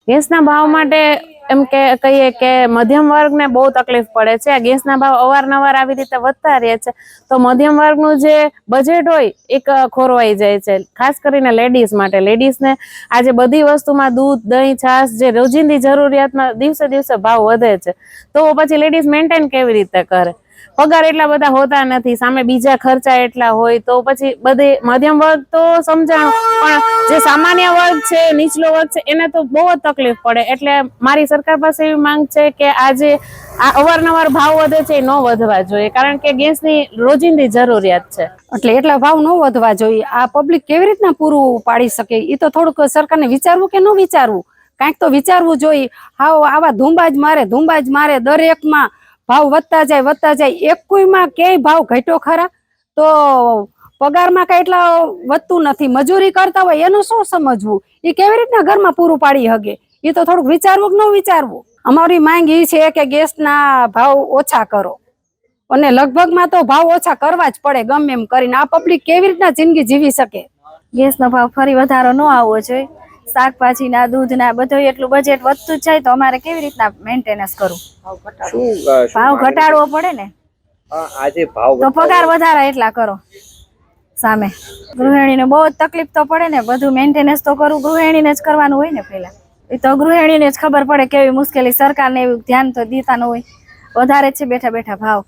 ગેસના ભાવ માટે એમ કે કહીએ કે મધ્યમ વર્ગને બહુ તકલીફ પડે છે। આ ગેસના ભાવ અવારનવાર આવી રીતે વધતા રહે છે તો મધ્યમ વર્ગનું જે બજેટ હોય એક ખોરવાઈ જાય છે, ખાસ કરીને લેડીઝ માટે। લેડીઝને આજે બધી વસ્તુમાં દૂધ, દહીં, છાશ જે રોજિંદી જરૂરિયાતમાં દિવસે દિવસે ભાવ વધે છે તો પછી લેડીઝ મેન્ટેન કેવી રીતે કરે? પગાર એટલા બધા હોતા નથી, સામે બીજા ખર્ચા એટલા હોય તો પછી બધી મધ્યમ વર્ગ તો સમજાણું, પણ જે સામાન્ય વર્ગ છે, નીચલો વર્ગ છે, એને તો બહુ જ તકલીફ પડે। એટલે મારી સરકાર પાસે એવી માંગ છે કે આજે આ અવારનવાર ભાવ વધે છે એ ન વધવા જોઈએ, કારણ કે ગેસની રોજિંદી જરૂરિયાત છે। એટલે એટલા ભાવ ન વધવા જોઈએ। આ પબ્લિક કેવી રીતના પૂરું પાડી શકે? એ તો થોડુંક સરકારને વિચારવું કે ન વિચારવું, કાંઈક તો વિચારવું જોઈએ। હાવ આવા ધુંબા જ મારે દરેકમાં ભાવ વધતા જાય। એક કોઈમાં ક્યાંય ભાવ ઘટ્યો ખરા? તો પગારમાં કઈ એટલા વધતું નથી, મજૂરી કરતા હોય એનું શું સમજવું? એ કેવી રીતના ઘરમાં પૂરું પાડી શકે? એ તો થોડુંક વિચારવું કે ન વિચારવું? અમારી માંગ એ છે કે ગેસના ભાવ ઓછા કરો, અને લગભગમાં તો ભાવ ઓછા કરવા જ પડે ગમે એમ કરીને। આ પબ્લિક કેવી રીતના જિંદગી જીવી શકે? ગેસનો ભાવ ફરી વધારો ન આવવો જોઈએ। શાકભાજીના, દૂધના બધું એટલું બજેટ વધતું જ જાય તો અમારે કેવી રીતના મેન્ટેનન્સ કરવું? ભાવ ઘટાડવો પડે ને, તો પગાર વધારા એટલા કરો સામે। ગૃહિણીને બહુ જ તકલીફ તો પડે ને, બધું મેન્ટેનન્સ તો કરવું ગૃહિણીને જ કરવાનું હોય ને પહેલા। એ તો ગૃહિણીને જ ખબર પડે કેવી મુશ્કેલી, સરકારને એવું ધ્યાન તો દેતા ન હોય, વધારે છે બેઠા બેઠા ભાવ।